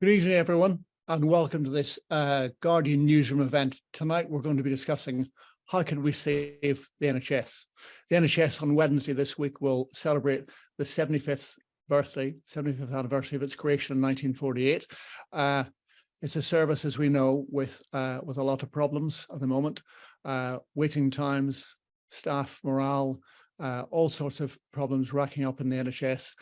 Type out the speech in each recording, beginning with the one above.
Good evening, everyone, and welcome to this Guardian Newsroom event. Tonight, we're going to be discussing how can we save the NHS. The NHS on Wednesday this week will celebrate the 75th anniversary of its creation in 1948. It's a service, as we know, with a lot of problems at the moment, waiting times, staff morale, all sorts of problems racking up in the NHS.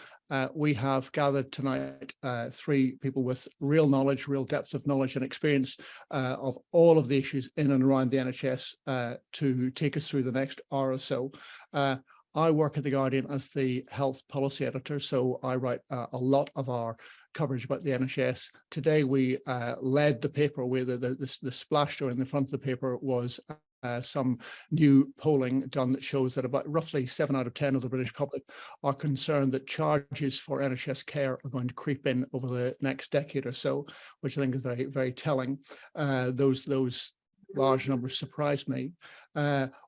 We have gathered tonight three people with real knowledge, real depth of knowledge and experience of all of the issues in and around the NHS to take us through the next hour or so. I work at The Guardian as the health policy editor, so I write a lot of our coverage about the NHS. Today we led the paper with the splash story in the front of the paper was some new polling done that shows that about roughly 7 out of 10 of the British public are concerned that charges for NHS care are going to creep in over the next decade or so, which I think is very, very telling. Those large numbers surprised me.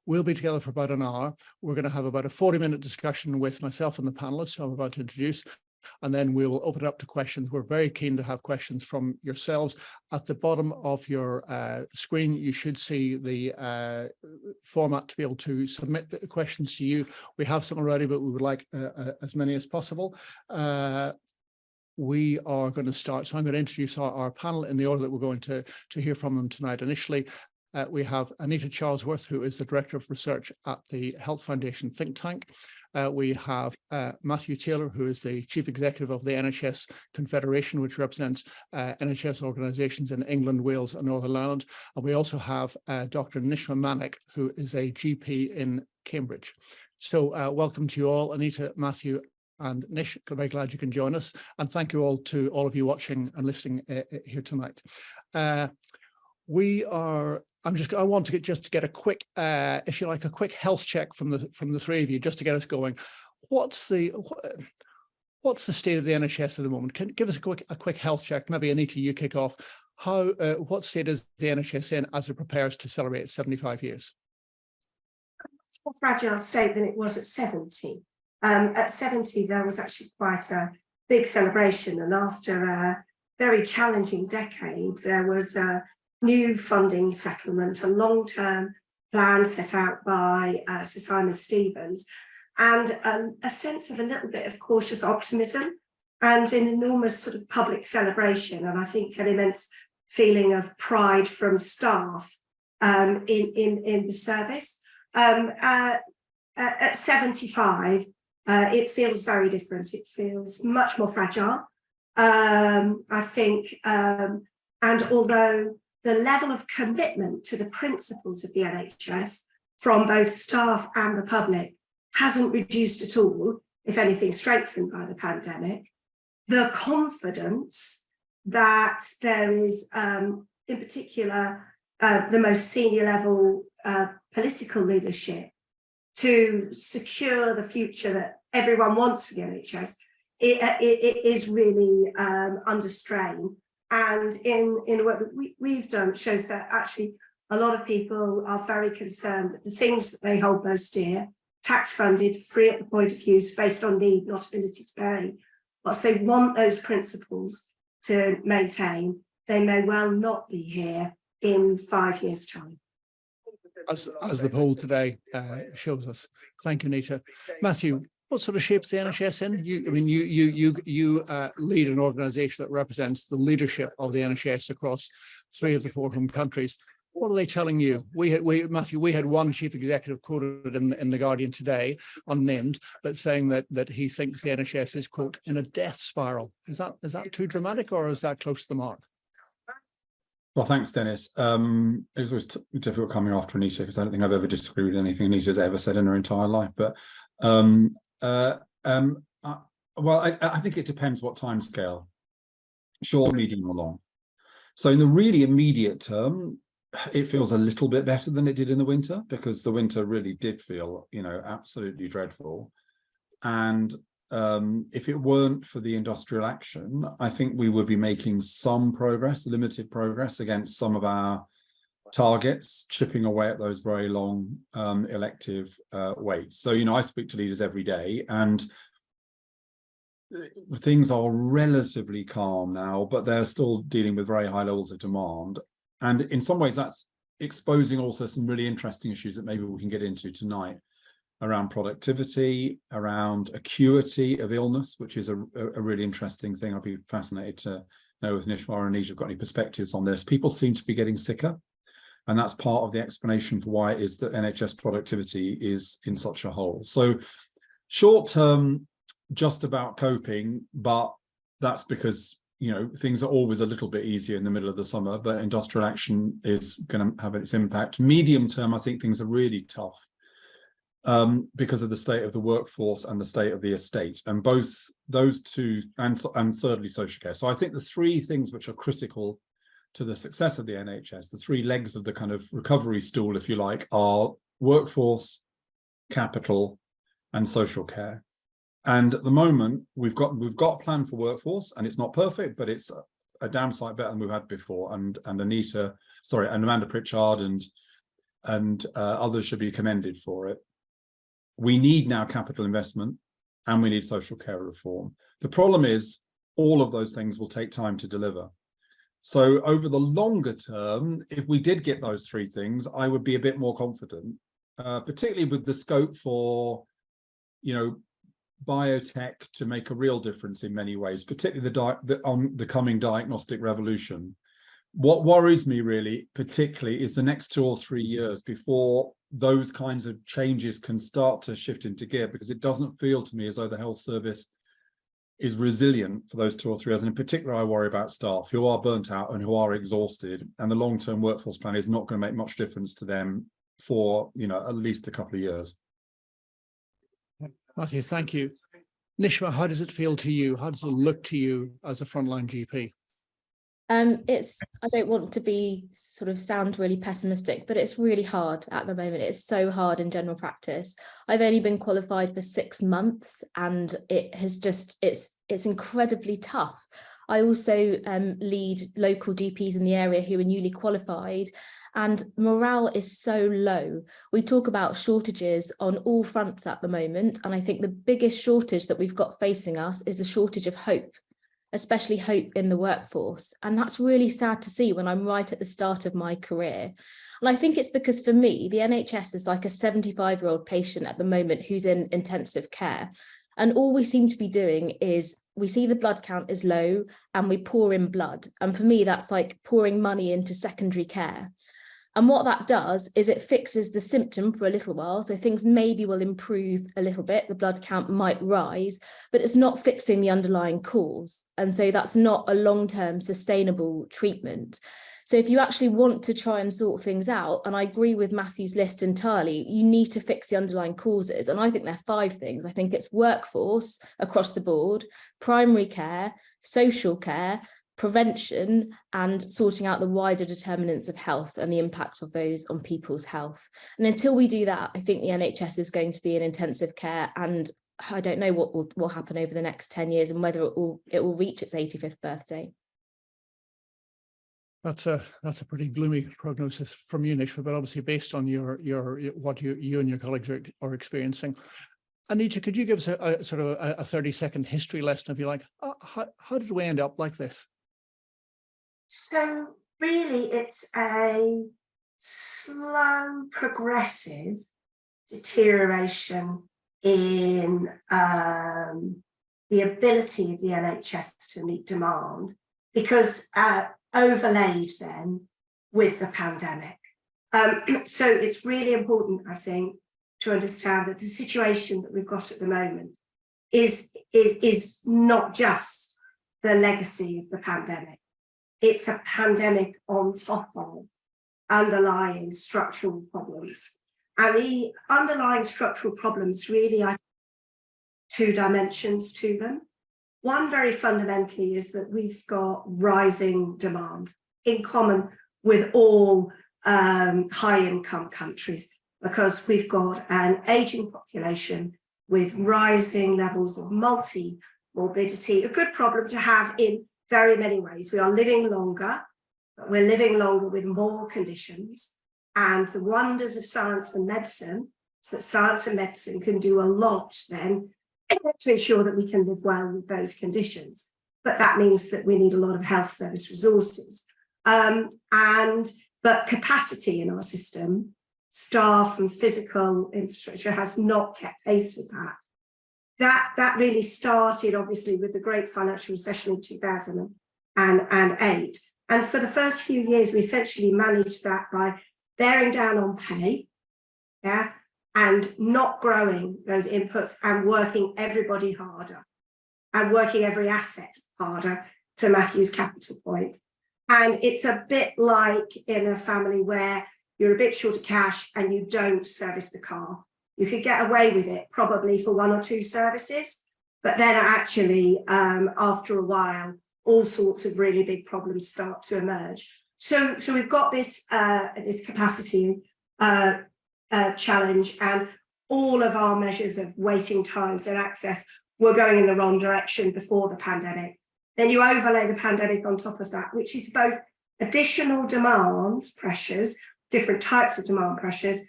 We'll be together for about an hour. We're going to have about a 40-minute discussion with myself and the panelists who I'm about to introduce, and then we will open it up to questions. We're very keen to have questions from yourselves. At the bottom of your screen, you should see the format to be able to submit the questions to you. We have some already, but we would like as many as possible. We are going to start. So I'm going to introduce our panel in the order that we're going to hear from them tonight. Initially, we have Anita Charlesworth, who is the Director of Research at the Health Foundation think tank. We have Matthew Taylor, who is the Chief Executive of the NHS Confederation, which represents NHS organisations in England, Wales and Northern Ireland. And we also have Dr. Nishma Manik, who is a GP in Cambridge. So welcome to you all, Anita, Matthew and Nish. I'm very glad you can join us. And thank you all to all of you watching and listening here tonight. I want to get a quick, if you like, a quick health check from the three of you, just to get us going. What's the state of the NHS at the moment? Can you give us a quick health check? Maybe Anita, you kick off. What state is the NHS in as it prepares to celebrate 75 years? A more fragile state than it was at 70. At 70, there was actually quite a big celebration, and after a very challenging decade, there was a new funding settlement, a long-term plan set out by Sir Simon Stevens, and a sense of a little bit of cautious optimism and an enormous sort of public celebration, and I think an immense feeling of pride from staff in the service. At 75, it feels very different. It feels much more fragile, I think, and although the level of commitment to the principles of the NHS from both staff and the public hasn't reduced at all, if anything, strengthened by the pandemic, the confidence that there is, in particular, the most senior level political leadership to secure the future that everyone wants for the NHS, it is really under strain. And in the work that we've done, it shows that actually a lot of people are very concerned that the things that they hold most dear, tax funded, free at the point of use, based on need, not ability to pay, whilst they want those principles to maintain, they may well not be here in 5 years' time. As the poll today shows us. Thank you, Anita. Matthew, what sort of shape's the NHS in? You lead an organisation that represents the leadership of the NHS across 3 of the 4 home countries. What are they telling you? Matthew, we had one chief executive quoted in The Guardian today, unnamed, but saying that he thinks the NHS is, quote, in a death spiral. Is that too dramatic, or is that close to the mark? Well, thanks, Dennis. It was always difficult coming after Anita, because I don't think I've ever disagreed with anything Anita's ever said in her entire life. But well, I think it depends what timescale, short, medium, or long. So in the really immediate term, it feels a little bit better than it did in the winter, because the winter really did feel, absolutely dreadful. And if it weren't for the industrial action, I think we would be making some progress, limited progress, against some of our targets, chipping away at those very long elective waits. So, I speak to leaders every day, and things are relatively calm now, but they're still dealing with very high levels of demand. And in some ways, that's exposing also some really interesting issues that maybe we can get into tonight around productivity, around acuity of illness, which is a really interesting thing. I'd be fascinated to know if Nishma or Anita have got any perspectives on this. People seem to be getting sicker, and that's part of the explanation for why it is that NHS productivity is in such a hole. So short term, just about coping, but that's because, you know, things are always a little bit easier in the middle of the summer, but industrial action is going to have its impact. Medium term, I think things are really tough because of the state of the workforce and the state of the estate, and both those two, and thirdly, social care. So I think the three things which are critical to the success of the NHS, the three legs of the kind of recovery stool, if you like, are workforce, capital, and social care. And at the moment, we've got a plan for workforce, and it's not perfect, but it's a damn sight better than we've had before. And Amanda Pritchard and others should be commended for it. We need now capital investment, and we need social care reform. The problem is all of those things will take time to deliver. So over the longer term, if we did get those three things, I would be a bit more confident, particularly with the scope for, you know, biotech to make a real difference in many ways, particularly on the coming diagnostic revolution. What worries me really, particularly, is the next 2 or 3 years before those kinds of changes can start to shift into gear, because it doesn't feel to me as though the health service is resilient for those 2 or 3 years. And in particular, I worry about staff who are burnt out and who are exhausted, and the long-term workforce plan is not going to make much difference to them for, you know, at least a couple of years. Matthew, thank you. Nishma, how does it feel to you? How does it look to you as a frontline GP? I don't want to sound really pessimistic, but it's really hard at the moment. It's so hard in general practice. I've only been qualified for 6 months, and it's incredibly tough. I also lead local GPs in the area who are newly qualified, and morale is so low. We talk about shortages on all fronts at the moment, and I think the biggest shortage that we've got facing us is a shortage of hope, especially hope in the workforce. And that's really sad to see when I'm right at the start of my career. And I think it's because for me, the NHS is like a 75-year-old patient at the moment who's in intensive care. And all we seem to be doing is we see the blood count is low and we pour in blood. And for me, that's like pouring money into secondary care. And what that does is it fixes the symptom for a little while. So things maybe will improve a little bit. The blood count might rise, but it's not fixing the underlying cause. And so that's not a long-term sustainable treatment. So if you actually want to try and sort things out, and I agree with Matthew's list entirely, you need to fix the underlying causes. And I think there are 5 things. I think it's workforce across the board, primary care, social care, prevention, and sorting out the wider determinants of health and the impact of those on people's health. And until we do that, I think the NHS is going to be in intensive care, and I don't know what will happen over the next 10 years and whether it will reach its 85th birthday. That's a pretty gloomy prognosis from you, Nishma, but obviously based on what you and your colleagues are experiencing. Anita, could you give us a sort of a 30-second history lesson, if you like? How did we end up like this? So really, it's a slow, progressive deterioration in the ability of the NHS to meet demand, because overlaid then with the pandemic. So it's really important, I think, to understand that the situation that we've got at the moment is not just the legacy of the pandemic. It's a pandemic on top of underlying structural problems. And the underlying structural problems really have 2 dimensions to them. One, very fundamentally, is that we've got rising demand in common with all high-income countries, because we've got an aging population with rising levels of multi-morbidity, a good problem to have in very many ways. We are living longer, but we're living longer with more conditions. And the wonders of science and medicine is that science and medicine can do a lot then to ensure that we can live well with those conditions. But that means that we need a lot of health service resources. But capacity in our system, staff and physical infrastructure has not kept pace with that. That really started, obviously, with the great financial recession in 2008. And for the first few years, we essentially managed that by bearing down on pay, and not growing those inputs and working everybody harder and working every asset harder, to Matthew's capital point. And it's a bit like in a family where you're a bit short of cash and you don't service the car. You could get away with it probably for 1 or 2 services, but then actually after a while, all sorts of really big problems start to emerge. So we've got this capacity challenge, and all of our measures of waiting times and access were going in the wrong direction before the pandemic. Then you overlay the pandemic on top of that, which is both additional demand pressures, different types of demand pressures,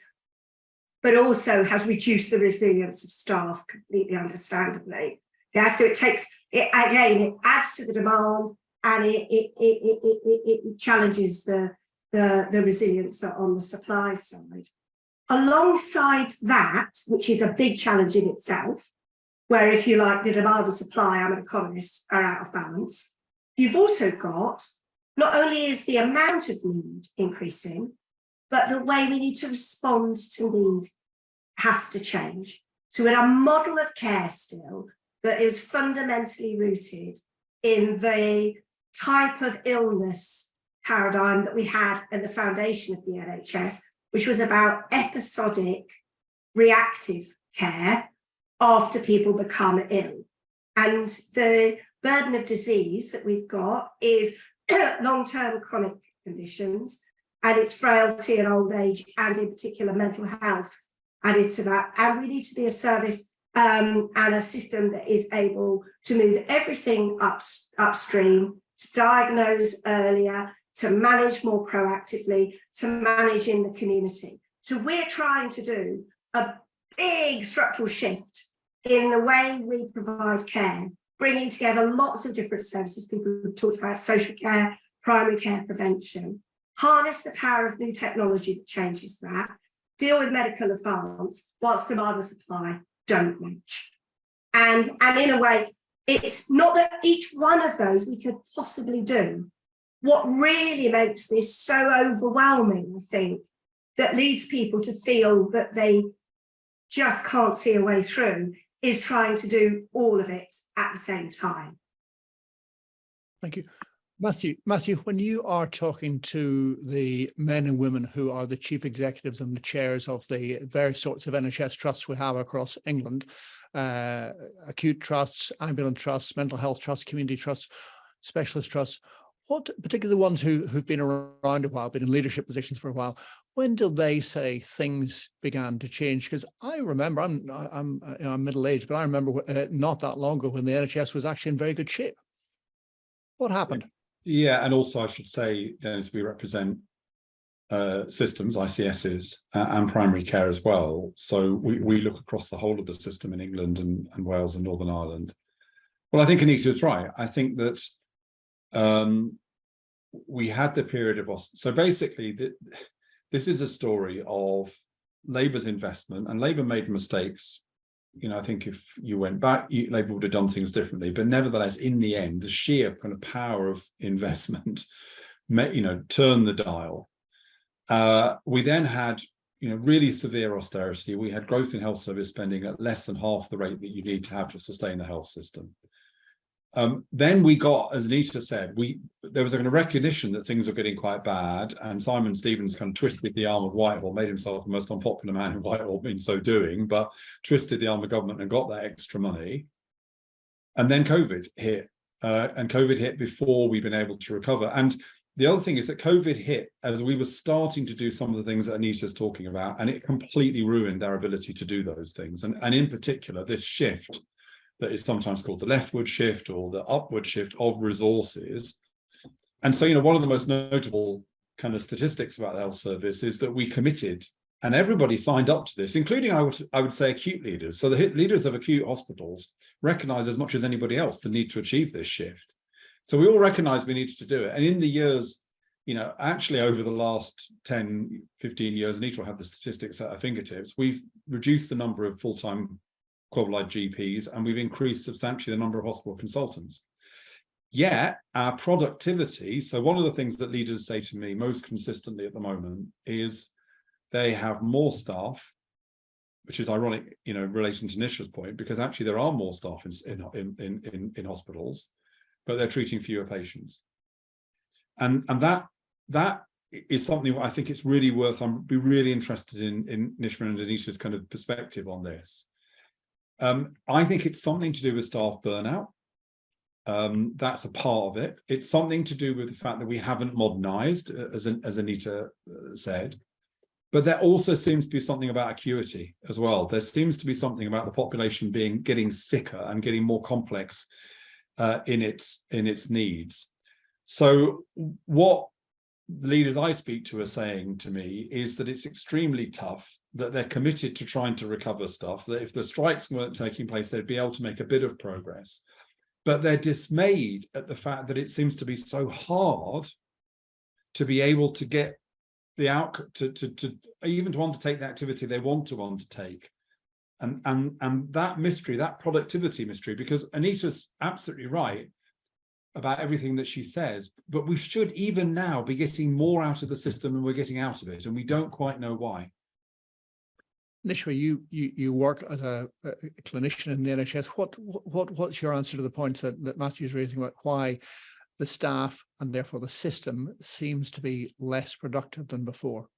but also has reduced the resilience of staff completely understandably. So it adds to the demand, and it challenges the resilience on the supply side. Alongside that, which is a big challenge in itself, where, if you like, the demand and supply, I'm an economist, are out of balance, you've also got, not only is the amount of need increasing, but the way we need to respond to need has to change. So in a model of care still that is fundamentally rooted in the type of illness paradigm that we had at the foundation of the NHS, which was about episodic reactive care after people become ill. And the burden of disease that we've got is long-term chronic conditions, and it's frailty and old age, and in particular mental health added to that. And we need to be a service and a system that is able to move everything upstream, to diagnose earlier, to manage more proactively, to manage in the community. So we're trying to do a big structural shift in the way we provide care, bringing together lots of different services. People have talked about social care, primary care, prevention, harness the power of new technology that changes that, deal with medical advance whilst demand and supply don't match. And in a way, it's not that each one of those we could possibly do. What really makes this so overwhelming, I think, that leads people to feel that they just can't see a way through, is trying to do all of it at the same time. Thank you. Matthew, when you are talking to the men and women who are the chief executives and the chairs of the various sorts of NHS trusts we have across England, acute trusts, ambulance trusts, mental health trusts, community trusts, specialist trusts, what, particularly the ones who've been around a while, been in leadership positions for a while, when did they say things began to change? Because I remember, I'm middle-aged, but I remember not that long ago when the NHS was actually in very good shape. What happened? Yeah, and also I should say, Dennis, we represent systems, ICSs, and primary care as well. So we look across the whole of the system in England and Wales and Northern Ireland. Well, I think Anita is right. I think that we had the period of so basically this is a story of Labour's investment, and Labour made mistakes. You know, I think if you went back, Labour would have done things differently. But nevertheless, in the end, the sheer kind of power of investment, turned the dial. We then had, really severe austerity. We had growth in health service spending at less than half the rate that you need to have to sustain the health system. Then we got, as Anita said, there was a kind of recognition that things were getting quite bad, and Simon Stevens kind of twisted the arm of Whitehall, made himself the most unpopular man in Whitehall in so doing, but twisted the arm of government and got that extra money. And then COVID hit, and COVID hit before we've been able to recover. And the other thing is that COVID hit as we were starting to do some of the things that Anita's talking about, and it completely ruined our ability to do those things. And in particular, this shift that is sometimes called the leftward shift or the upward shift of resources. And so, one of the most notable kind of statistics about the health service is that we committed And everybody signed up to this, including, I would say, acute leaders. So the leaders of acute hospitals recognise as much as anybody else the need to achieve this shift. So we all recognise we needed to do it. And in the years, actually over the last 10, 15 years, Anita will have the statistics at her fingertips, we've reduced the number of full-time qualified GPs, and we've increased substantially the number of hospital consultants. Yet our productivity, so one of the things that leaders say to me most consistently at the moment is they have more staff, which is ironic, in relation to Nisha's point, because actually there are more staff in hospitals, but they're treating fewer patients. And that is something I think it's really worth. I'd be really interested in Nishma and Anita's kind of perspective on this. I think it's something to do with staff burnout. That's a part of it. It's something to do with the fact that we haven't modernized, as Anita said. But there also seems to be something about acuity as well. There seems to be something about the population getting sicker and getting more complex in its needs. So what the leaders I speak to are saying to me is that it's extremely tough, that they're committed to trying to recover stuff, that if the strikes weren't taking place, they'd be able to make a bit of progress. But they're dismayed at the fact that it seems to be so hard to be able to get the outcome, to even to undertake the activity they want to undertake. And that mystery, that productivity mystery, because Anita's absolutely right about everything that she says, but we should even now be getting more out of the system than we're getting out of it, and we don't quite know why. Nishma, you work as a clinician in the NHS. What's your answer to the points that Matthew's raising about why the staff and therefore the system seems to be less productive than before?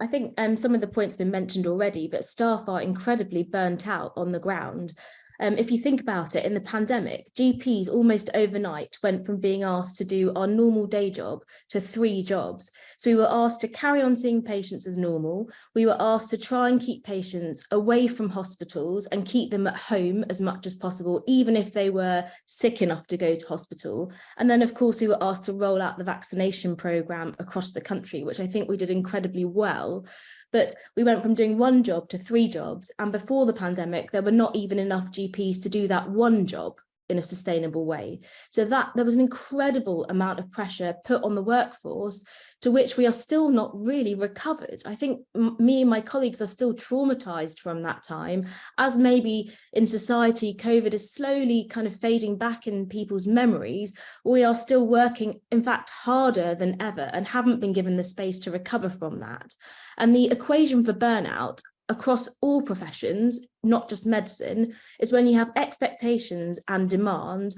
I think some of the points have been mentioned already, but staff are incredibly burnt out on the ground. If you think about it, in the pandemic, GPs almost overnight went from being asked to do our normal day job to 3 jobs. So we were asked to carry on seeing patients as normal. We were asked to try and keep patients away from hospitals and keep them at home as much as possible, even if they were sick enough to go to hospital. And then, of course, we were asked to roll out the vaccination programme across the country, which I think we did incredibly well. But we went from doing 1 job to 3 jobs. And before the pandemic, there were not even enough GPs to do that 1 job in a sustainable way. So that there was an incredible amount of pressure put on the workforce, to which we are still not really recovered. I think me and my colleagues are still traumatized from that time, as maybe in society, COVID is slowly kind of fading back in people's memories. We are still working, in fact, harder than ever, and haven't been given the space to recover from that. And the equation for burnout across all professions, not just medicine, is when you have expectations and demand,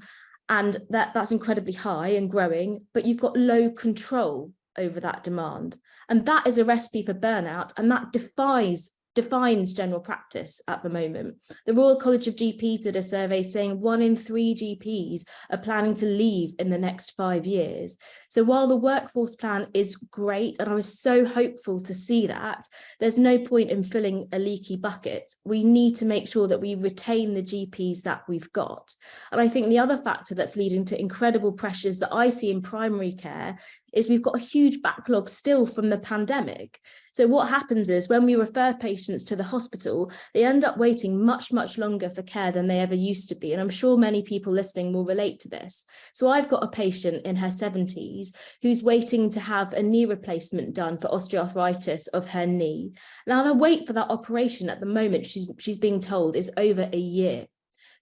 and that's incredibly high and growing, but you've got low control over that demand. And that is a recipe for burnout, and that defines general practice at the moment. The Royal College of GPs did a survey saying 1 in 3 GPs are planning to leave in the next 5 years. So while the workforce plan is great, and I was so hopeful to see that, there's no point in filling a leaky bucket. We need to make sure that we retain the GPs that we've got. And I think the other factor that's leading to incredible pressures that I see in primary care is we've got a huge backlog still from the pandemic. So what happens is when we refer patients to the hospital, they end up waiting much, much longer for care than they ever used to be. And I'm sure many people listening will relate to this. So I've got a patient in her 70s who's waiting to have a knee replacement done for osteoarthritis of her knee. Now, the wait for that operation at the moment, she's being told, is over a year.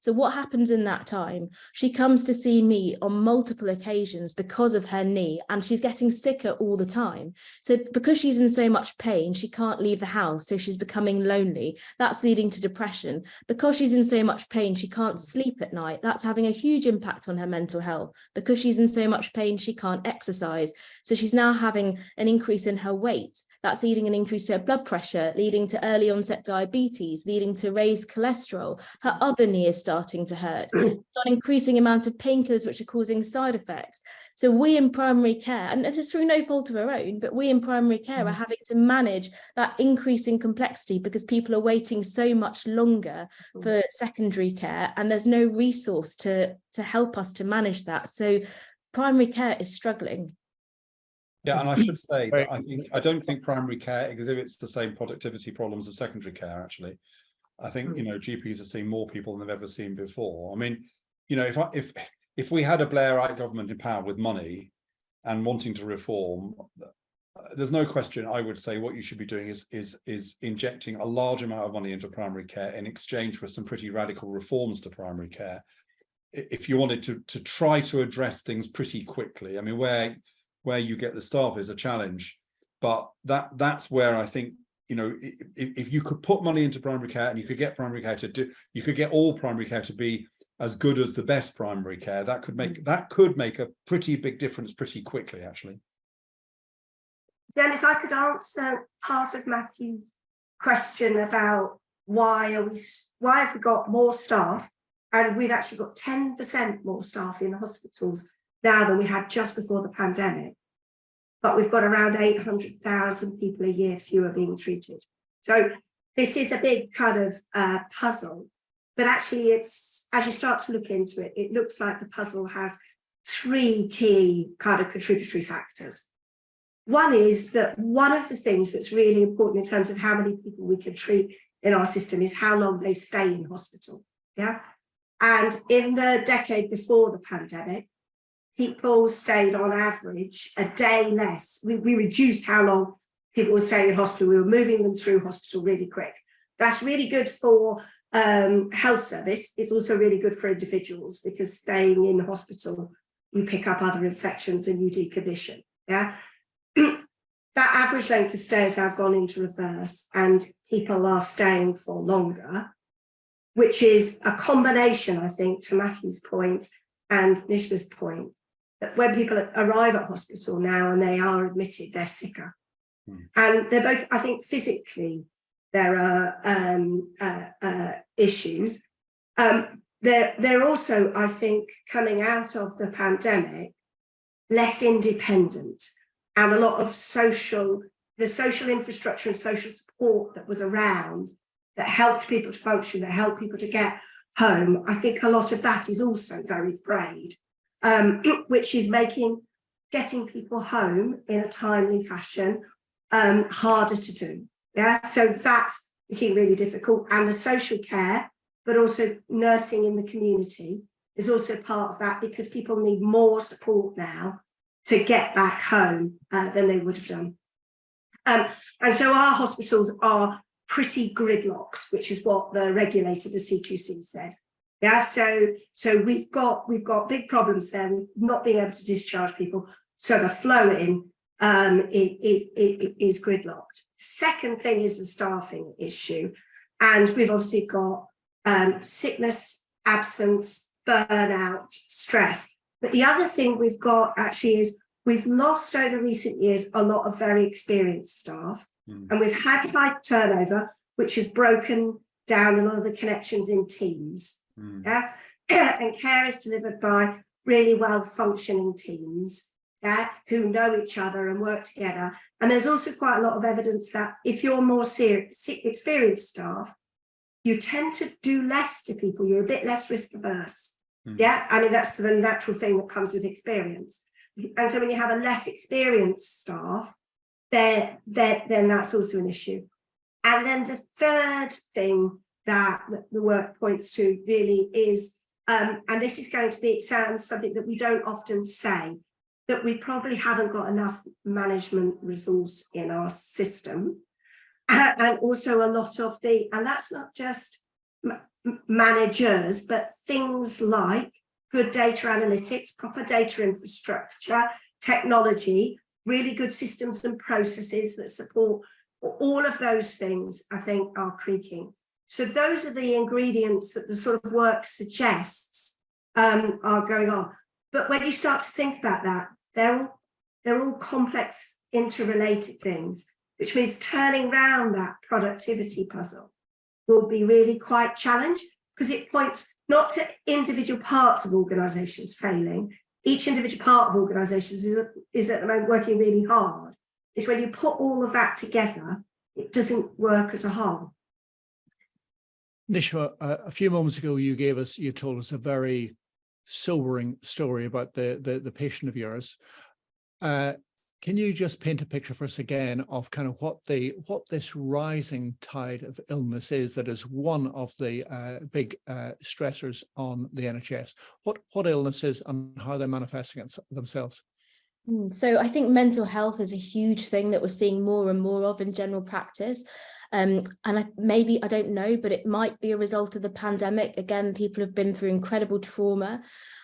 So what happens in that time? She comes to see me on multiple occasions because of her knee, and she's getting sicker all the time. So because she's in so much pain, she can't leave the house, so she's becoming lonely. That's leading to depression. Because she's in so much pain, she can't sleep at night. That's having a huge impact on her mental health. Because she's in so much pain, she can't exercise. So she's now having an increase in her weight. That's leading an increase to her blood pressure, leading to early onset diabetes, leading to raised cholesterol. Her other knee is starting to hurt. An increasing amount of painkillers which are causing side effects. So we in primary care, and this is through no fault of our own, but we in primary care are having to manage that increasing complexity because people are waiting so much longer for secondary care, and there's no resource to help us to manage that. So primary care is struggling. Yeah, and I should say Right. that I don't think primary care exhibits the same productivity problems as secondary care, actually. I think, you know, GPs are seeing more people than they've ever seen before. I mean, you know, if we had a Blairite government in power with money and wanting to reform, there's no question. I would say what you should be doing is injecting a large amount of money into primary care in exchange for some pretty radical reforms to primary care. If you wanted to try to address things pretty quickly, I mean, where you get the staff is a challenge, but that's where I think, you know, if you could put money into primary care and you could get primary care you could get all primary care to be as good as the best primary care, that could make a pretty big difference pretty quickly, actually. Dennis, I could answer part of Matthew's question about why have we got more staff, and we've actually got 10% more staff in hospitals now than we had just before the pandemic, but we've got around 800,000 people a year fewer being treated. So this is a big kind of puzzle, but actually it's, as you start to look into it, it looks like the puzzle has three key kind of contributory factors. One is that one of the things that's really important in terms of how many people we can treat in our system is how long they stay in hospital. Yeah. And in the decade before the pandemic, people stayed on average a day less. We reduced how long people were staying in hospital. We were moving them through hospital really quick. That's really good for health service. It's also really good for individuals because staying in hospital, you pick up other infections and you decondition. Yeah. That average length of stay has now gone into reverse and people are staying for longer, which is a combination, I think, to Matthew's point and Nishma's point, that when people arrive at hospital now and they are admitted, they're sicker. And they're both, I think, physically, there are issues. They're also, I think, coming out of the pandemic, less independent, and a lot of the social infrastructure and social support that was around that helped people to function, that helped people to get home. I think a lot of that is also very frayed, which is getting people home in a timely fashion harder to do. Yeah, so that's becoming really difficult. And the social care, but also nursing in the community is also part of that because people need more support now to get back home than they would have done. And so our hospitals are pretty gridlocked, which is what the regulator, the CQC, said. Yeah, so we've got big problems there with not being able to discharge people. So the flow in is gridlocked. Second thing is the staffing issue. And we've obviously got sickness, absence, burnout, stress. But the other thing we've got actually is we've lost over recent years a lot of very experienced staff. And we've had high turnover, which has broken down a lot of the connections in teams. Yeah? And care is delivered by really well-functioning teams, yeah, who know each other and work together. And there's also quite a lot of evidence that if you're more experienced staff, you tend to do less to people. You're a bit less risk averse. Yeah, I mean, that's the natural thing that comes with experience. And so when you have a less experienced staff, then that's also an issue. And then the third thing that the work points to really is, and this is going to be, it sounds something that we don't often say, that we probably haven't got enough management resource in our system. And also a lot of and that's not just managers, but things like good data analytics, proper data infrastructure, technology, really good systems and processes that support all of those things, I think, are creaking. So those are the ingredients that the sort of work suggests are going on. But when you start to think about that, they're all complex, interrelated things, which means turning around that productivity puzzle will be really quite challenged because it points not to individual parts of organisations failing. Each individual part of organisations is at the moment working really hard. It's when you put all of that together, it doesn't work as a whole. Nishma, a few moments ago, you told us a very sobering story about the patient of yours. Can you just paint a picture for us again of kind of what this rising tide of illness is that is one of the big stressors on the NHS? What illnesses and how they're manifesting themselves? So I think mental health is a huge thing that we're seeing more and more of in general practice. And maybe, I don't know, but it might be a result of the pandemic. Again, people have been through incredible trauma.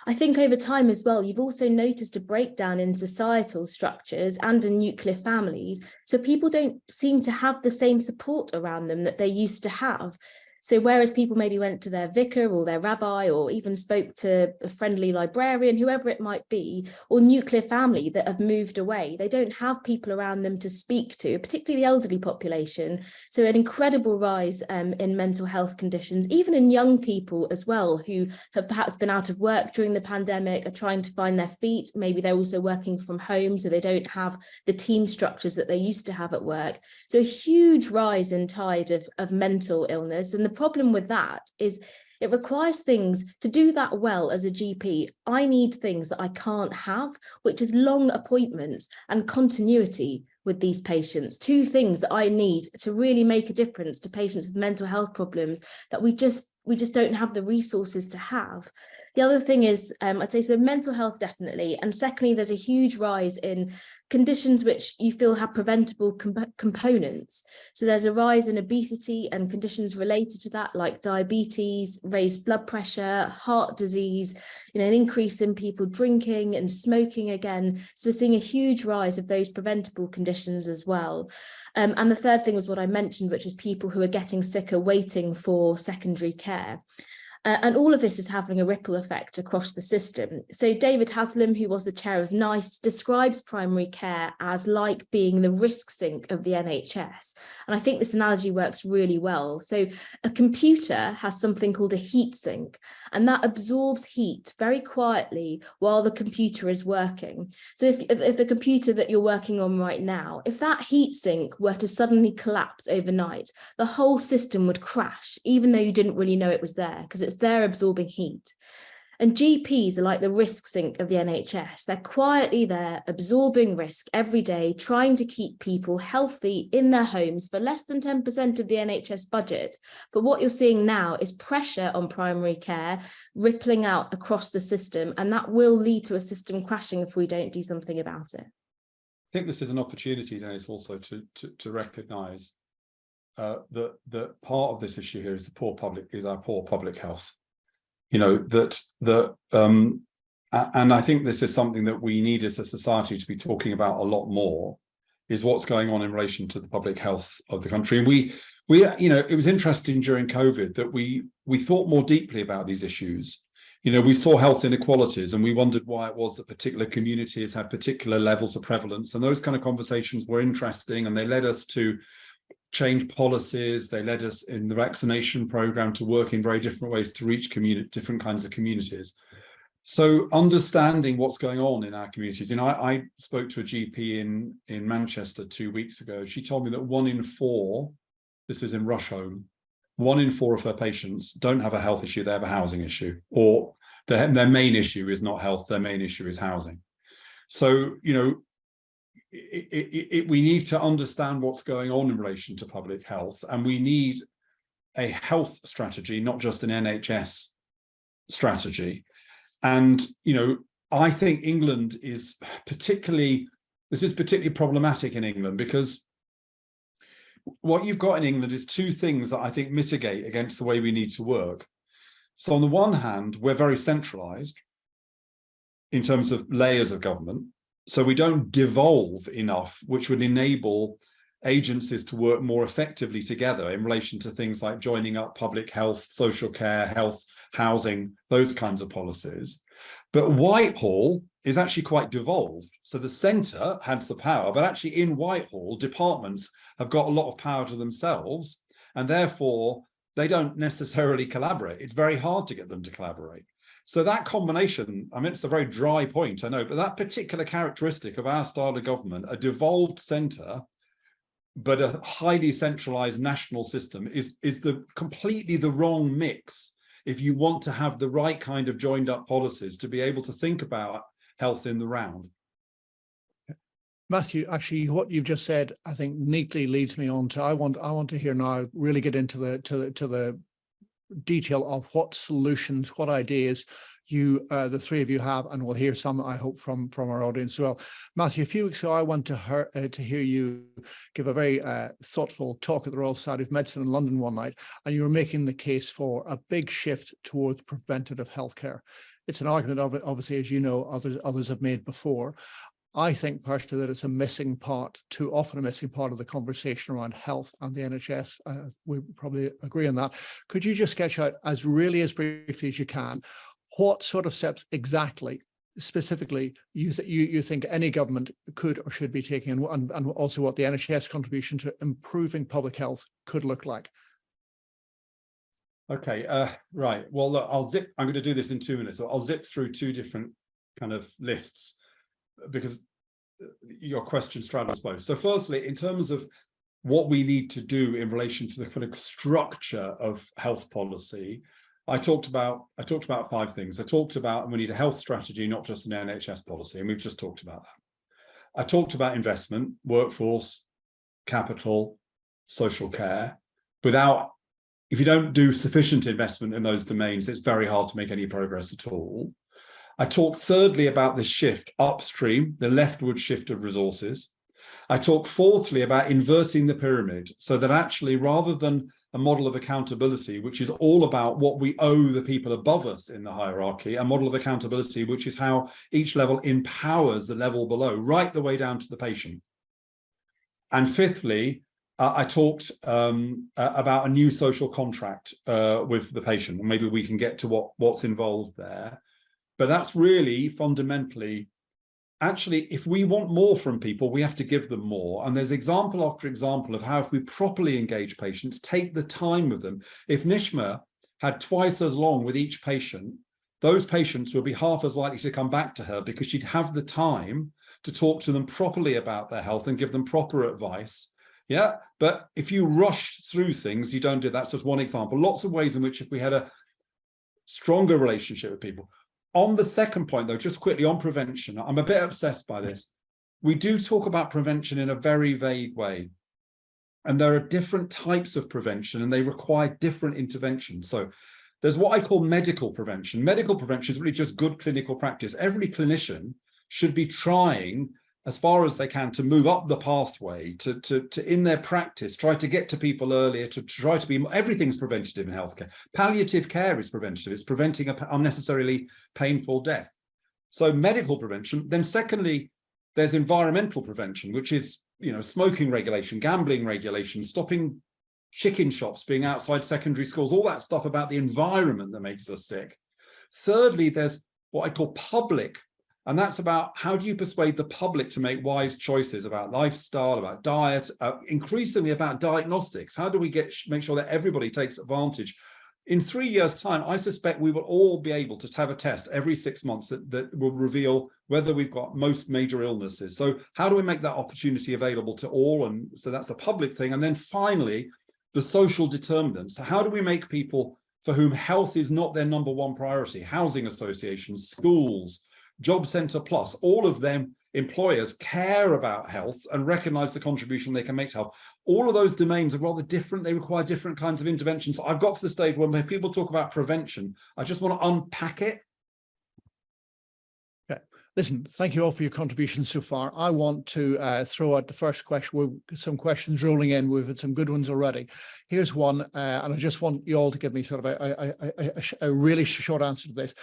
I think over time as well, you've also noticed a breakdown in societal structures and in nuclear families. So people don't seem to have the same support around them that they used to have. So whereas people maybe went to their vicar or their rabbi or even spoke to a friendly librarian, whoever it might be, or nuclear family that have moved away, they don't have people around them to speak to, particularly the elderly population. So an incredible rise in mental health conditions, even in young people as well, who have perhaps been out of work during the pandemic, are trying to find their feet. Maybe they're also working from home, so they don't have the team structures that they used to have at work. So a huge rise in tide of mental illness. And the problem with that is it requires things to do that well as a GP. I need things that I can't have, which is long appointments and continuity with these patients. Two things that I need to really make a difference to patients with mental health problems that we just don't have the resources to have. The other thing is, I'd say, so mental health, definitely. And secondly, there's a huge rise in conditions which you feel have preventable components. So there's a rise in obesity and conditions related to that, like diabetes, raised blood pressure, heart disease, an increase in people drinking and smoking again. So we're seeing a huge rise of those preventable conditions as well. And the third thing was what I mentioned, which is people who are getting sicker waiting for secondary care. And all of this is having a ripple effect across the system. So David Haslam, who was the chair of NICE, describes primary care as like being the risk sink of the NHS. And I think this analogy works really well. So a computer has something called a heat sink, and that absorbs heat very quietly while the computer is working. So if the computer that you're working on right now, if that heat sink were to suddenly collapse overnight, the whole system would crash, even though you didn't really know it was there, because it's there absorbing heat. And GPs are like the risk sink of the NHS. They're quietly there absorbing risk every day, trying to keep people healthy in their homes for less than 10% of the NHS budget. But what you're seeing now is pressure on primary care rippling out across the system, and that will lead to a system crashing if we don't do something about it. I think this is an opportunity, Dennis, also to recognise that part of this issue here is our poor public health. And I think this is something that we need as a society to be talking about a lot more, is what's going on in relation to the public health of the country. And we it was interesting during COVID that we thought more deeply about these issues. We saw health inequalities and we wondered why it was that particular communities had particular levels of prevalence, and those kind of conversations were interesting, and they led us to change policies. They led us in the vaccination program to work in very different ways to reach different kinds of communities. So understanding what's going on in our communities. I spoke to a GP in Manchester 2 weeks ago. She told me that 1 in 4, this is in Rusholme, 1 in 4 of her patients don't have a health issue, they have a housing issue, or their main issue is not health, their main issue is housing. So, we need to understand what's going on in relation to public health, and we need a health strategy, not just an NHS strategy. And I think England is particularly problematic in England, because what you've got in England is 2 things that I think mitigate against the way we need to work. So on the one hand, we're very centralised in terms of layers of government. So we don't devolve enough, which would enable agencies to work more effectively together in relation to things like joining up public health, social care, health, housing, those kinds of policies. But Whitehall is actually quite devolved. So the centre has the power, but actually in Whitehall, departments have got a lot of power to themselves, and therefore they don't necessarily collaborate. It's very hard to get them to collaborate. So that combination, it's a very dry point, I know, but that particular characteristic of our style of government, a devolved centre, but a highly centralised national system, is completely the wrong mix if you want to have the right kind of joined up policies to be able to think about health in the round. Matthew, actually, what you've just said, I think, neatly leads me on to I want to hear now really get into the detail of what solutions, what ideas you, the three of you have, and we'll hear some, I hope, from our audience as well. Matthew, a few weeks ago, I went to hear you give a very thoughtful talk at the Royal Society of Medicine in London one night, and you were making the case for a big shift towards preventative healthcare. It's an argument, obviously, as you know, others have made before. I think personally that it's a missing part, too often a missing part of the conversation around health and the NHS. We probably agree on that. Could you just sketch out as briefly as you can, what sort of steps exactly, specifically, you think any government could or should be taking, and also what the NHS contribution to improving public health could look like? Okay, right. Well, look, I'm going to do this in 2 minutes. So I'll zip through two different kind of lists, because your question straddles both. So firstly, in terms of what we need to do in relation to the kind of structure of health policy, I talked about 5 things. I talked about we need a health strategy, not just an NHS policy, and we've just talked about that. I talked about investment, workforce, capital, social care. If you don't do sufficient investment in those domains, it's very hard to make any progress at all. I talked thirdly about the shift upstream, the leftward shift of resources. I talked fourthly about inverting the pyramid, so that actually, rather than a model of accountability, which is all about what we owe the people above us in the hierarchy, a model of accountability, which is how each level empowers the level below, right the way down to the patient. And fifthly, I talked about a new social contract with the patient. Maybe we can get to what's involved there. But that's really fundamentally, actually, if we want more from people, we have to give them more. And there's example after example of how if we properly engage patients, take the time with them. If Nishma had twice as long with each patient, those patients would be half as likely to come back to her, because she'd have the time to talk to them properly about their health and give them proper advice. Yeah, but if you rush through things, you don't do that. That's just one example. Lots of ways in which if we had a stronger relationship with people. On the second point, though, just quickly on prevention, I'm a bit obsessed by this. We do talk about prevention in a very vague way. And there are different types of prevention, and they require different interventions. So there's what I call medical prevention. Medical prevention is really just good clinical practice. Every clinician should be trying, as far as they can, to move up the pathway, to in their practice, try to get to people earlier, to try to be, everything's preventative in healthcare. Palliative care is preventative, it's preventing an unnecessarily painful death. So medical prevention. Then secondly, there's environmental prevention, which is, smoking regulation, gambling regulation, stopping chicken shops being outside secondary schools, all that stuff about the environment that makes us sick. Thirdly, there's what I call public. And that's about how do you persuade the public to make wise choices about lifestyle, about diet, increasingly about diagnostics. How do we make sure that everybody takes advantage? In 3 years' time, I suspect we will all be able to have a test every 6 months that will reveal whether we've got most major illnesses. So how do we make that opportunity available to all? And so that's a public thing. And then finally, the social determinants. So how do we make people for whom health is not their number one priority? Housing associations, schools, Job Centre Plus, all of them employers care about health and recognize the contribution they can make to health. All of those domains are rather different. They require different kinds of interventions. So I've got to the stage where when people talk about prevention, I just want to unpack it. Okay. Listen, thank you all for your contributions so far. I want to throw out the first question. With some questions rolling in. We've had some good ones already. Here's one, and I just want you all to give me sort of a really short answer to this.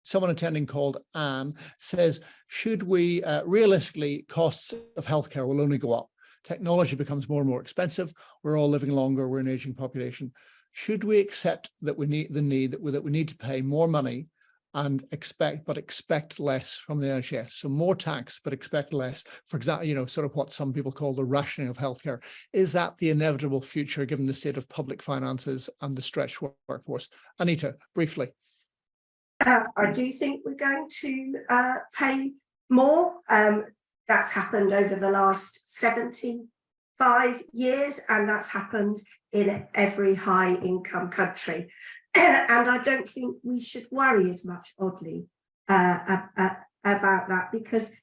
Someone attending called Anne says, should we, realistically, costs of healthcare will only go up. Technology becomes more and more expensive. We're all living longer. We're an aging population. Should we accept that we need that we need to pay more money and expect less from the NHS? So more tax, but expect less. For example, sort of what some people call the rationing of healthcare. Is that the inevitable future, given the state of public finances and the stretched workforce? Anita, briefly. I do think we're going to pay more. That's happened over the last 75 years, and that's happened in every high-income country. And I don't think we should worry as much, oddly, about that, because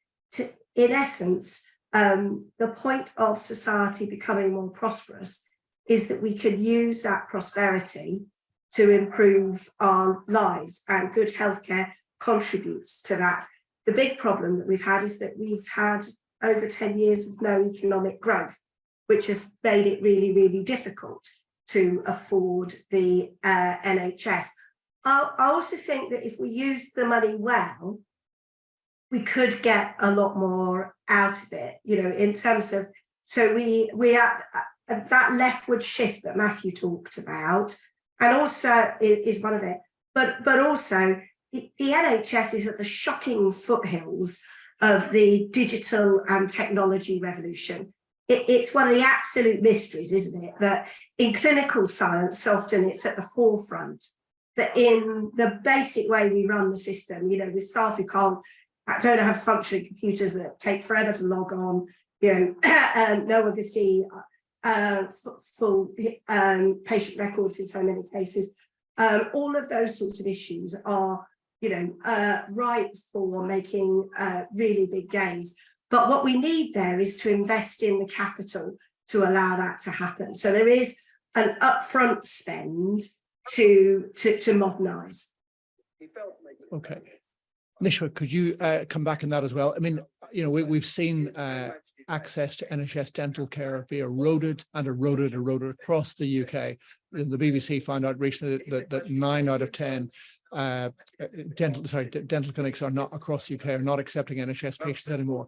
in essence, the point of society becoming more prosperous is that we can use that prosperity to improve our lives, and good healthcare contributes to that. The big problem that we've had is that we've had over 10 years of no economic growth, which has made it really, really difficult to afford the NHS. I also think that if we use the money well, we could get a lot more out of it, you know, in terms of, so we are that leftward shift that Matthew talked about, and also is one of it, but also the NHS is at the shocking foothills of the digital and technology revolution. It's one of the absolute mysteries, isn't it, that in clinical science often it's at the forefront, that in the basic way we run the system, you know, with staff who don't have functioning computers that take forever to log on, you know, and no one can see full patient records in so many cases. All of those sorts of issues are, you know, ripe for making really big gains. But what we need there is to invest in the capital to allow that to happen. So there is an upfront spend to modernise. Okay. Nishwa, could you come back on that as well? I mean, you know, we've seen access to NHS dental care be eroded across the UK. The BBC found out recently that 9 out of 10 dental clinics are not across the UK are not accepting NHS patients anymore.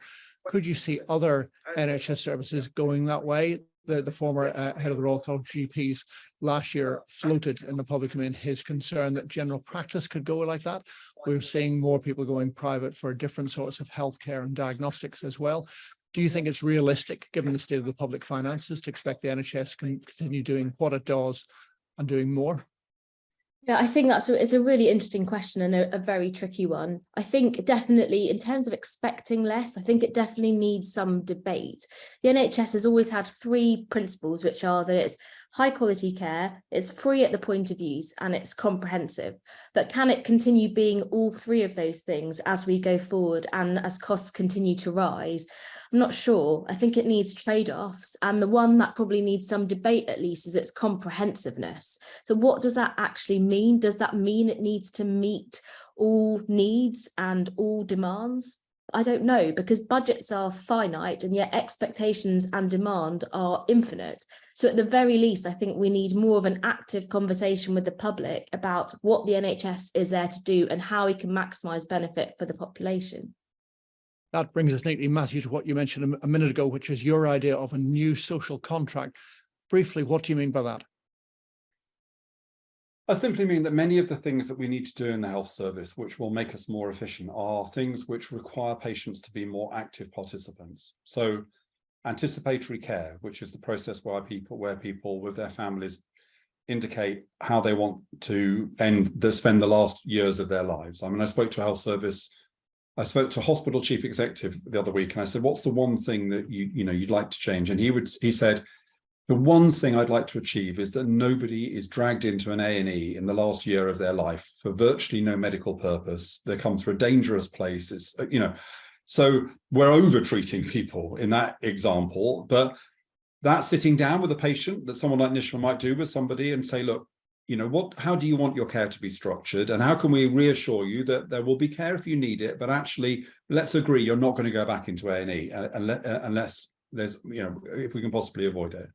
Could you see other NHS services going that way? The former head of the Royal College of GPs last year floated in the public domain his concern that general practice could go like that. We're seeing more people going private for different sorts of healthcare and diagnostics as well. Do you think it's realistic, given the state of the public finances, to expect the NHS can continue doing what it does and doing more? Yeah, I think it's a really interesting question and a very tricky one. I think definitely in terms of expecting less, I think it definitely needs some debate. The NHS has always had 3 principles, which are that it's high quality care, it's free at the point of use, and it's comprehensive. But can it continue being all 3 of those things as we go forward and as costs continue to rise? I'm not sure. I think it needs trade-offs, and the one that probably needs some debate at least is its comprehensiveness. So what does that actually mean? Does that mean it needs to meet all needs and all demands? I don't know, because budgets are finite and yet expectations and demand are infinite. So at the very least, I think we need more of an active conversation with the public about what the NHS is there to do and how we can maximise benefit for the population. That brings us neatly, Matthew, to what you mentioned a minute ago, which is your idea of a new social contract. Briefly, what do you mean by that? I simply mean that many of the things that we need to do in the health service, which will make us more efficient, are things which require patients to be more active participants. So anticipatory care, which is the process where people with their families indicate how they want to spend the last years of their lives. I mean, I spoke to a hospital chief executive the other week, and I said, what's the one thing that you'd like to change? And he said, the one thing I'd like to achieve is that nobody is dragged into an A&E in the last year of their life for virtually no medical purpose. They come to a dangerous place. It's, so we're over treating people in that example, but that's sitting down with a patient that someone like Nishwa might do with somebody and say, look, how do you want your care to be structured? And how can we reassure you that there will be care if you need it, but actually let's agree you're not going to go back into A&E unless there's, if we can possibly avoid it.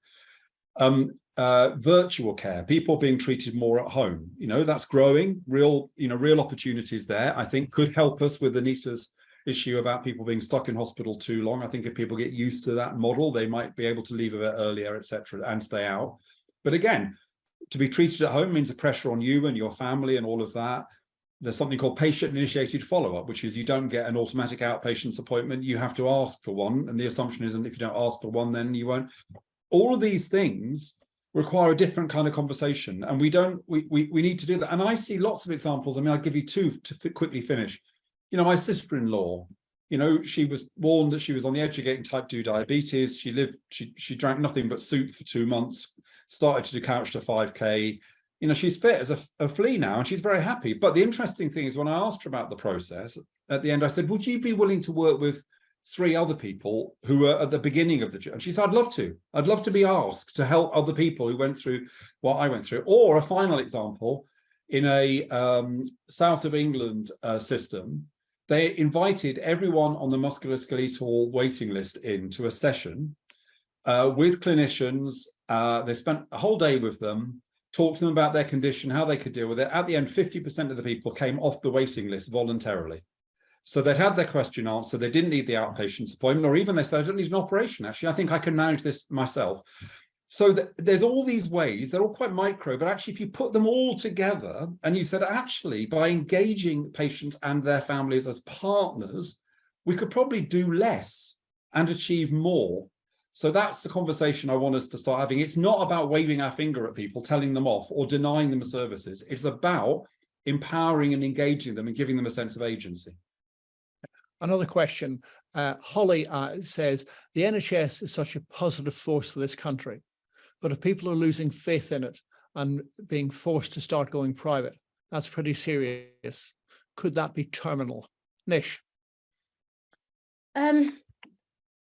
Virtual care, people being treated more at home, that's growing, real opportunities there, I think could help us with Anita's issue about people being stuck in hospital too long. I think if people get used to that model, they might be able to leave a bit earlier, etc., and stay out. But again, to be treated at home means a pressure on you and your family and all of that. There's something called patient-initiated follow-up, which is you don't get an automatic outpatient's appointment, you have to ask for one, and the assumption isn't if you don't ask for one, then you won't. All of these things require a different kind of conversation, and we need to do that. And I see lots of examples. I mean, I'll give you 2 to quickly finish. My sister-in-law, she was warned that she was on the edge of getting type 2 diabetes. She drank nothing but soup for 2 months, started to do couch to 5K. She's fit as a flea now, and she's very happy. But the interesting thing is, when I asked her about the process, at the end I said, would you be willing to work with 3 other people who were at the beginning of the journey. And she said, I'd love to be asked to help other people who went through what I went through. Or a final example, in a south of England system, they invited everyone on the musculoskeletal waiting list into a session with clinicians. They spent a whole day with them, talked to them about their condition, how they could deal with it. At the end, 50% of the people came off the waiting list voluntarily. So they'd had their question answered. They didn't need the outpatient appointment, or even they said, I don't need an operation. Actually, I think I can manage this myself. So there's all these ways, they're all quite micro, but actually if you put them all together and you said, actually, by engaging patients and their families as partners, we could probably do less and achieve more. So that's the conversation I want us to start having. It's not about waving our finger at people, telling them off or denying them services. It's about empowering and engaging them and giving them a sense of agency. Another question, Holly says, the NHS is such a positive force for this country, but if people are losing faith in it and being forced to start going private, that's pretty serious. Could that be terminal? Nish?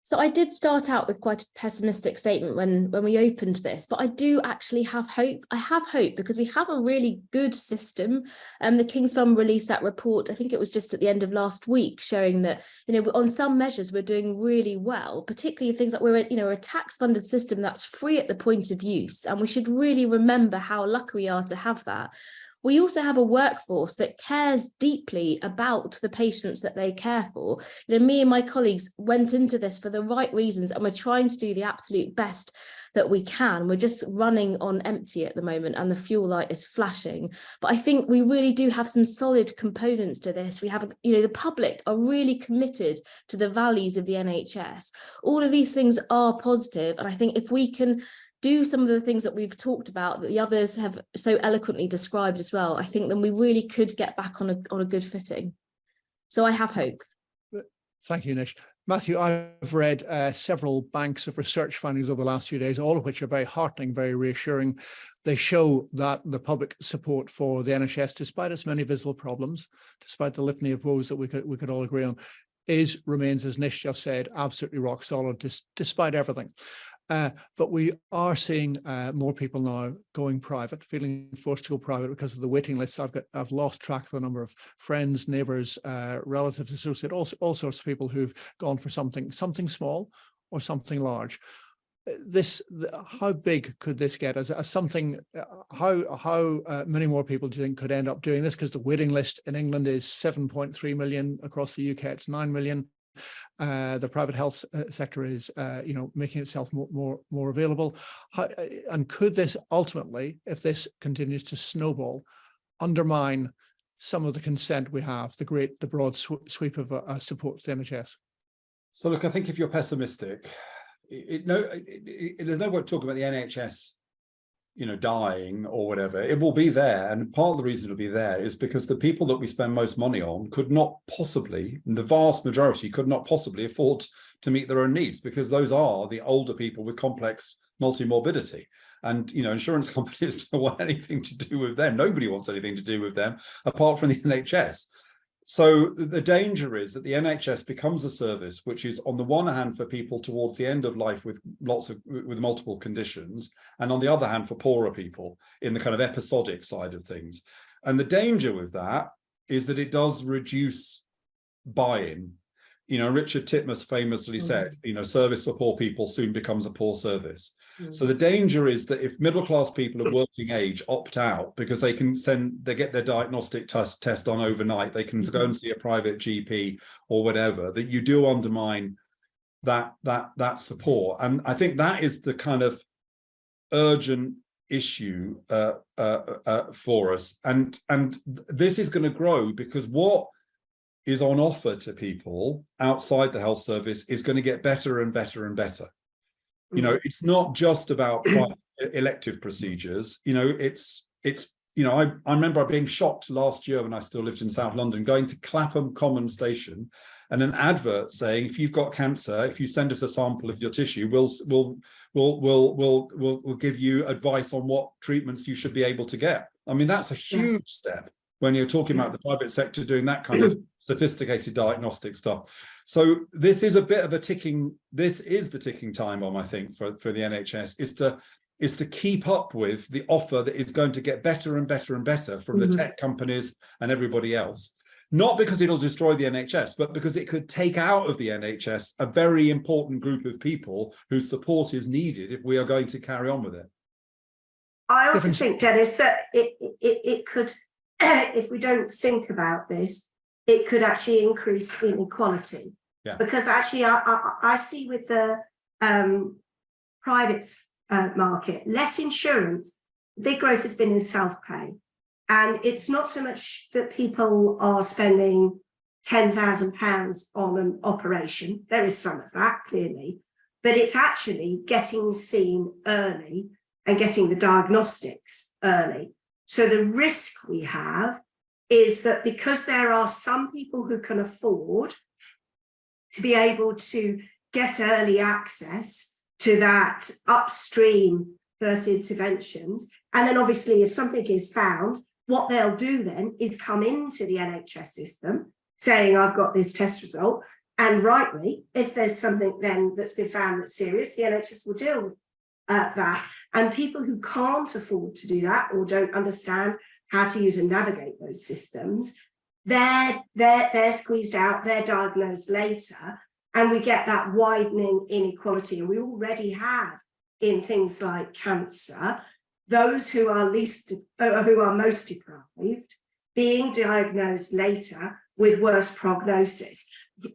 So I did start out with quite a pessimistic statement when we opened this, but I do actually have hope. I have hope because we have a really good system. The King's Fund released that report, I think it was just at the end of last week, showing that, on some measures we're doing really well, particularly things like we're, a tax-funded system that's free at the point of use. And we should really remember how lucky we are to have that. We also have a workforce that cares deeply about the patients that they care for. Me and my colleagues went into this for the right reasons, and we're trying to do the absolute best that we can. We're just running on empty at the moment, and the fuel light is flashing. But I think we really do have some solid components to this. We have, the public are really committed to the values of the NHS. All of these things are positive, and I think if we can do some of the things that we've talked about that the others have so eloquently described as well, I think then we really could get back on a good footing. So I have hope. Thank you, Nish. Matthew, I've read several banks of research findings over the last few days, all of which are very heartening, very reassuring. They show that the public support for the NHS, despite its many visible problems, despite the litany of woes that we could all agree on, remains, as Nish just said, absolutely rock solid, despite everything. But we are seeing more people now going private, feeling forced to go private because of the waiting lists. I've lost track of the number of friends, neighbours, relatives, associates, all sorts of people who've gone for something small or something large. How big could this get as something? How many more people do you think could end up doing this? Because the waiting list in England is 7.3 million. Across the UK, it's 9 million. The private health sector is, making itself more available. And could this ultimately, if this continues to snowball, undermine some of the consent we have, the broad sweep of support to the NHS? So look, I think if you're pessimistic, there's no point talking about the NHS, dying or whatever. It will be there, and part of the reason it'll be there is because the people that we spend most money on could not possibly, the vast majority could not possibly afford to meet their own needs, because those are the older people with complex multimorbidity. And insurance companies don't want anything to do with them. Nobody wants anything to do with them apart from the NHS. So the danger is that the NHS becomes a service which is, on the one hand, for people towards the end of life with multiple conditions, and on the other hand, for poorer people in the kind of episodic side of things. And the danger with that is that it does reduce buy-in. Richard Titmuss famously said, service for poor people soon becomes a poor service. So the danger is that if middle-class people of working age opt out because they get their diagnostic test done overnight, they can go and see a private GP or whatever, that you do undermine that support. And I think that is the kind of urgent issue for us. And this is going to grow because what is on offer to people outside the health service is going to get better and better and better. It's not just about elective procedures. I remember being shocked last year when I still lived in South London, going to Clapham Common Station, and an advert saying, if you've got cancer, if you send us a sample of your tissue, we'll give you advice on what treatments you should be able to get. I mean, that's a huge step when you're talking about the private sector doing that kind of sophisticated diagnostic stuff. So this is a bit of a ticking, this is the ticking time bomb, I think, for the NHS, is to keep up with the offer that is going to get better and better and better from the tech companies and everybody else. Not because it'll destroy the NHS, but because it could take out of the NHS a very important group of people whose support is needed if we are going to carry on with it. I also think, Dennis, that it could, if we don't think about this, it could actually increase inequality. Yeah. Because actually, I see with the private market, less insurance, big growth has been in self-pay. And it's not so much that people are spending £10,000 on an operation. There is some of that, clearly. But it's actually getting seen early and getting the diagnostics early. So the risk we have is that because there are some people who can afford to be able to get early access to that upstream birth interventions, and then obviously if something is found, what they'll do then is come into the NHS system saying, I've got this test result, and rightly, if there's something then that's been found that's serious, the NHS will deal with that. And people who can't afford to do that or don't understand how to use and navigate those systems, they're squeezed out, they're diagnosed later, and we get that widening inequality. And we already have in things like cancer, those who are most deprived being diagnosed later with worse prognosis.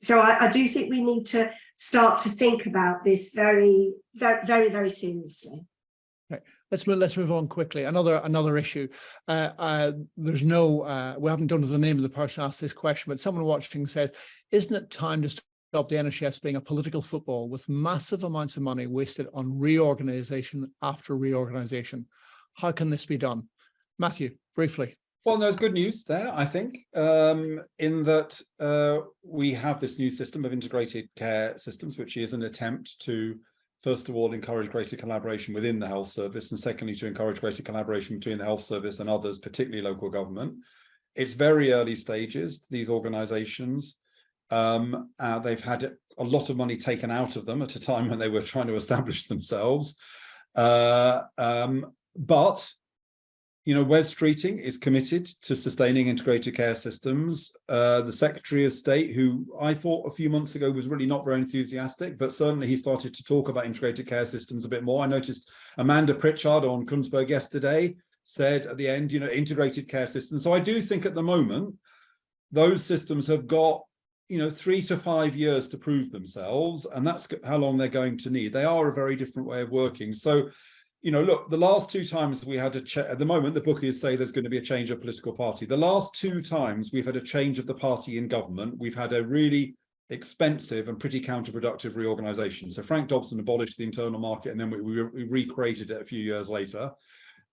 So I do think we need to start to think about this very, very, very, very seriously. Right. Let's move on quickly. Another issue. There's no. We haven't done the name of the person asked this question, but someone watching says, "Isn't it time to stop the NHS being a political football with massive amounts of money wasted on reorganisation after reorganisation? How can this be done?" Matthew, briefly. Well, there's good news there, I think, in that we have this new system of integrated care systems, which is an attempt to, first of all, encourage greater collaboration within the health service, and secondly, to encourage greater collaboration between the health service and others, particularly local government. It's very early stages, these organisations. They've had a lot of money taken out of them at a time when they were trying to establish themselves. But you know, Wes Streeting is committed to sustaining integrated care systems. The Secretary of State, who I thought a few months ago was really not very enthusiastic, but certainly he started to talk about integrated care systems a bit more. I noticed Amanda Pritchard on Kunzberg yesterday said at the end, you know, integrated care systems. So I do think at the moment, those systems have got, you know, 3 to 5 years to prove themselves, and that's how long they're going to need. They are a very different way of working. So, you know, look, the last 2 times we had at the moment, the bookies say there's going to be a change of political party. The last 2 times we've had a change of the party in government, we've had a really expensive and pretty counterproductive reorganisation. So Frank Dobson abolished the internal market, and then we recreated it a few years later.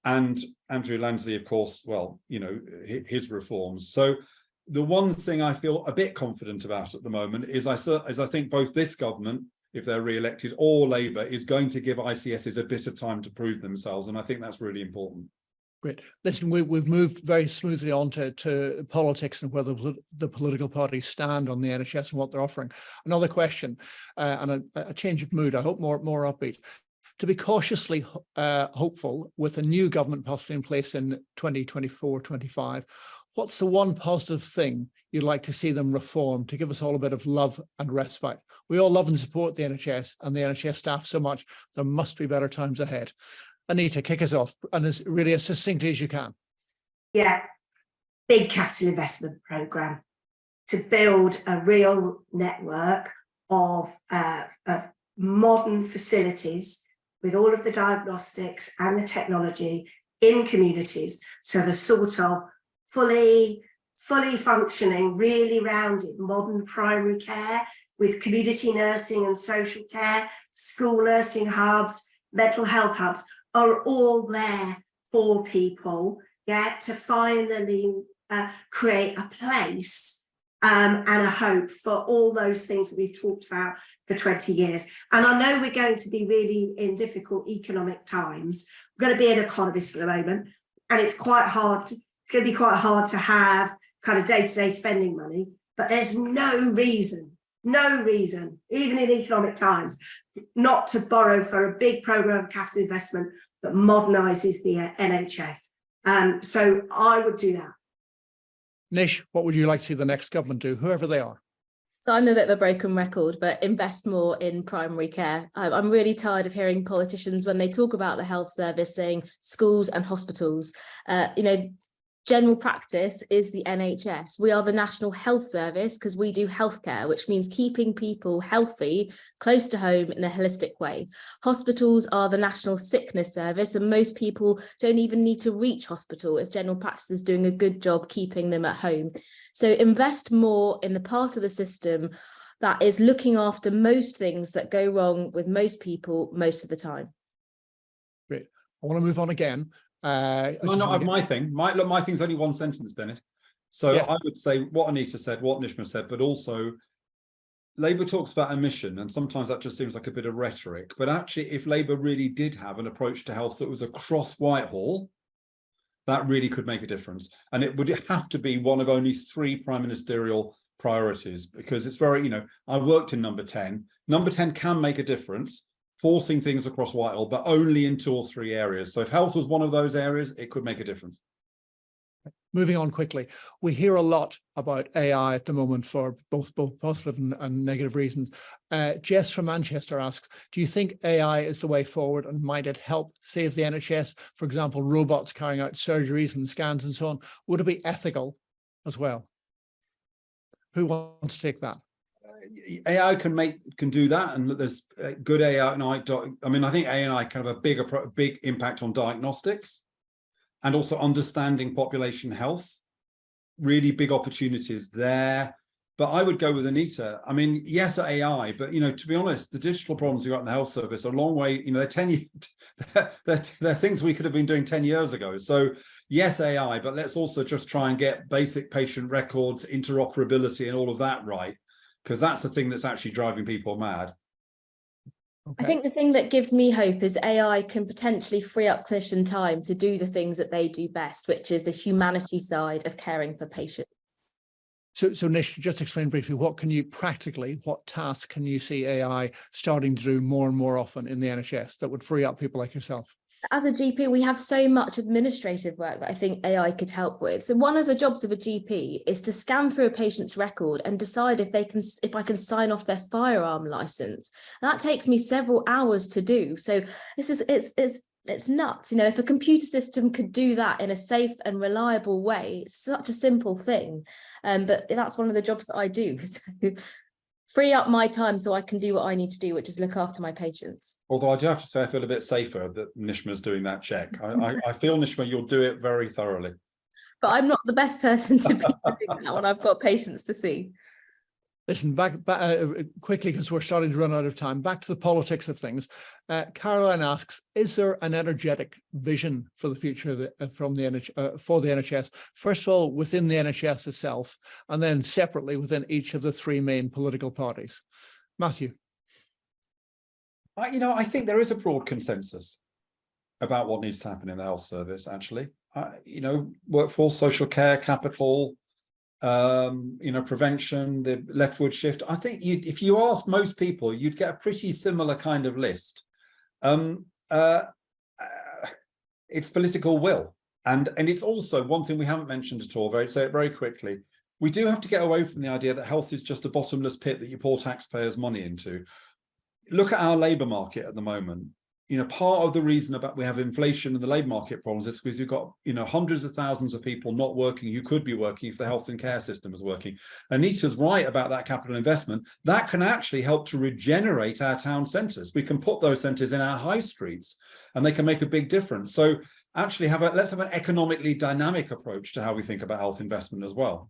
And Andrew Lansley, of course, well, you know, his reforms. So the one thing I feel a bit confident about at the moment is I think both this government, if they're re-elected, or Labour, is going to give ICSs a bit of time to prove themselves. And I think that's really important. Great. Listen, we've moved very smoothly on to politics and where the political parties stand on the NHS and what they're offering. Another question, and a change of mood, I hope more upbeat. To be cautiously hopeful with a new government possibly in place in 2024-25, what's the one positive thing you'd like to see them reform to give us all a bit of love and respite? We all love and support the NHS and the NHS staff so much. There must be better times ahead. Anita, kick us off, and as succinctly as you can. Yeah, big capital investment programme to build a real network of modern facilities with all of the diagnostics and the technology in communities, so the sort of fully functioning, really rounded modern primary care with community nursing and social care, school nursing hubs, mental health hubs are all there for people, to finally create a place and a hope for all those things that we've talked about for 20 years. And I know we're going to be really in difficult economic times. We're going to be an economist for the moment, and it's going to be quite hard to have kind of day-to-day spending money, but there's no reason no reason, even in economic times, not to borrow for a big programme of capital investment that modernises the NHS. So I would do that. Nish, what would you like to see the next government do, whoever they are? So I'm a bit of a broken record, but invest more in primary care. I'm really tired of hearing politicians when they talk about the health service saying schools and hospitals. General practice is the NHS. We are the National Health Service because we do healthcare, which means keeping people healthy, close to home in a holistic way. Hospitals are the National Sickness Service, and most people don't even need to reach hospital if general practice is doing a good job keeping them at home. So invest more in the part of the system that is looking after most things that go wrong with most people most of the time. Great. I want to move on again. My thing's only one sentence, Dennis. So yeah. I would say what Anita said, what Nishma said, but also Labour talks about a mission, and sometimes that just seems like a bit of rhetoric. But actually, if Labour really did have an approach to health that was across Whitehall, that really could make a difference. And it would have to be one of only 3 prime ministerial priorities, because it's very, I worked in number 10. Number 10 can make a difference, forcing things across Whitehall, but only in 2 or 3 areas. So if health was one of those areas, it could make a difference. Moving on quickly, we hear a lot about AI at the moment for both positive and negative reasons. Jess from Manchester asks, do you think AI is the way forward, and might it help save the NHS? For example, robots carrying out surgeries and scans and so on. Would it be ethical as well? Who wants to take that? AI can do that, and there's good AI. And I think AI can have a big impact on diagnostics, and also understanding population health. Really big opportunities there. But I would go with Anita. I mean, yes, AI, but to be honest, the digital problems you got in the health service are a long way. They're 10 years. They're things we could have been doing 10 years ago. So yes, AI, but let's also just try and get basic patient records, interoperability, and all of that right. Because that's the thing that's actually driving people mad. Okay. I think the thing that gives me hope is AI can potentially free up clinician time to do the things that they do best, which is the humanity side of caring for patients. So Nish, just explain briefly, what tasks can you see AI starting to do more and more often in the NHS that would free up people like yourself? As a GP, we have so much administrative work that I think AI could help with. So one of the jobs of a GP is to scan through a patient's record and decide if I can sign off their firearm license. And that takes me several hours to do. So it's nuts. If a computer system could do that in a safe and reliable way, it's such a simple thing. But that's one of the jobs that I do. So free up my time so I can do what I need to do, which is look after my patients. Although I do have to say I feel a bit safer that Nishma's doing that check. I feel, Nishma, you'll do it very thoroughly. But I'm not the best person to be doing that when I've got patients to see. Listen, back quickly, because we're starting to run out of time, back to the politics of things. Caroline asks, is there an energetic vision for the future for the NHS? First of all, within the NHS itself, and then separately within each of the 3 main political parties. Matthew. I think there is a broad consensus about what needs to happen in the health service, actually. Workforce, social care, capital, prevention, the leftward shift. I think if you ask most people, you'd get a pretty similar kind of list. It's political will, and it's also one thing we haven't mentioned at all. Say it very quickly. We do have to get away from the idea that health is just a bottomless pit that you pour taxpayers' money into. Look at our labour market at the moment. Part of the reason we have inflation and the labour market problems is because you've got, hundreds of thousands of people not working who could be working if the health and care system was working. Anita's right about that capital investment. That can actually help to regenerate our town centres. We can put those centres in our high streets and they can make a big difference. So actually let's have an economically dynamic approach to how we think about health investment as well.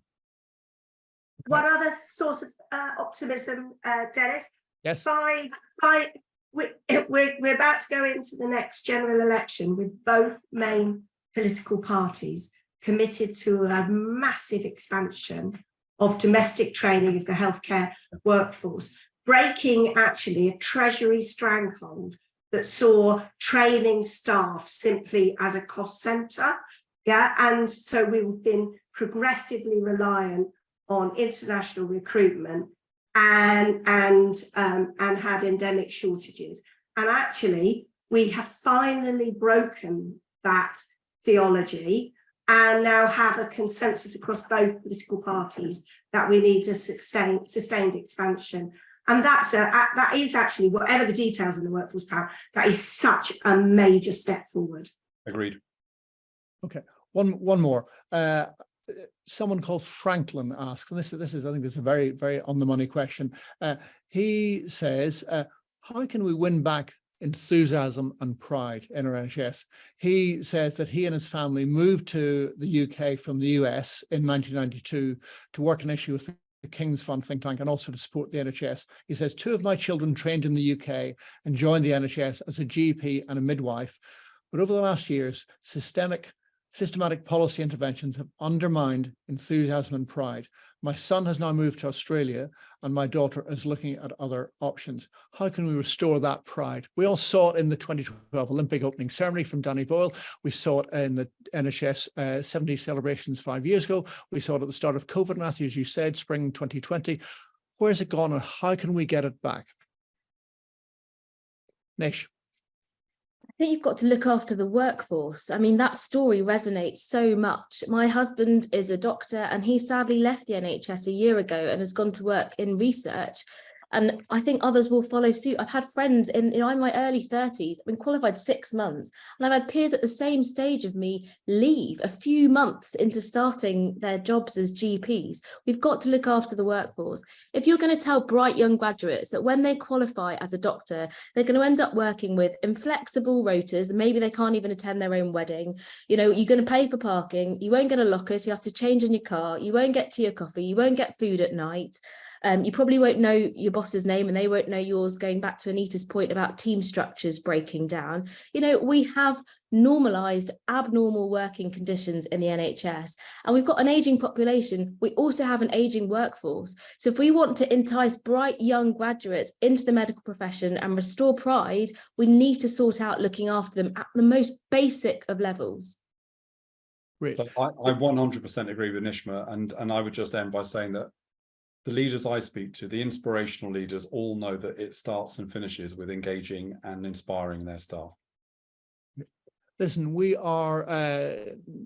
What other source of optimism, Dennis? Yes. We're about to go into the next general election with both main political parties committed to a massive expansion of domestic training of the healthcare workforce, breaking actually a Treasury stranglehold that saw training staff simply as a cost centre. Yeah, and so we've been progressively reliant on international recruitment and had endemic shortages. And actually, we have finally broken that theology and now have a consensus across both political parties that we need a sustained expansion. And that is actually, whatever the details in the workforce plan, that is such a major step forward. Agreed. Okay, one more. Someone called Franklin asks, and this is I think it's a very, very on the money question. He says, how can we win back enthusiasm and pride in our NHS? He says that he and his family moved to the UK from the US in 1992 to work an issue with the King's Fund think tank and also to support the NHS. He says, 2 of my children trained in the UK and joined the NHS as a GP and a midwife. But over the last years, systematic policy interventions have undermined enthusiasm and pride. My son has now moved to Australia and my daughter is looking at other options. How can we restore that pride? We all saw it in the 2012 Olympic opening ceremony from Danny Boyle. We saw it in the NHS 70 celebrations 5 years ago. We saw it at the start of COVID, Matthew, as you said, spring 2020. Where's it gone and how can we get it back? Nish. I think you've got to look after the workforce. I mean, that story resonates so much. My husband is a doctor and he sadly left the NHS a year ago and has gone to work in research. And I think others will follow suit. I've had friends in my early 30s, I've been qualified 6 months, and I've had peers at the same stage of me leave a few months into starting their jobs as GPs. We've got to look after the workforce. If you're going to tell bright young graduates that when they qualify as a doctor, they're going to end up working with inflexible rotas, maybe they can't even attend their own wedding, you're going to pay for parking, you won't get a locker, so you have to change in your car, you won't get tea or coffee, you won't get food at night. You probably won't know your boss's name and they won't know yours, going back to Anita's point about team structures breaking down. We have normalised abnormal working conditions in the NHS and we've got an ageing population. We also have an ageing workforce. So if we want to entice bright young graduates into the medical profession and restore pride, we need to sort out looking after them at the most basic of levels. Great. So I 100% agree with Nishma, and I would just end by saying that the leaders I speak to, the inspirational leaders, all know that it starts and finishes with engaging and inspiring their staff. Listen, we are,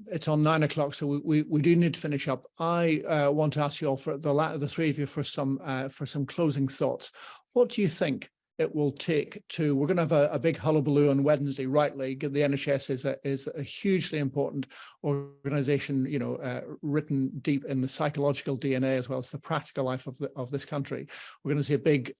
it's on 9 o'clock, so we do need to finish up. I want to ask you all, for the three of you, for some closing thoughts. What do you think it will take to, we're going to have a big hullabaloo on Wednesday, rightly. The NHS is a hugely important organisation, written deep in the psychological DNA as well as the practical life of this country. We're going to see a big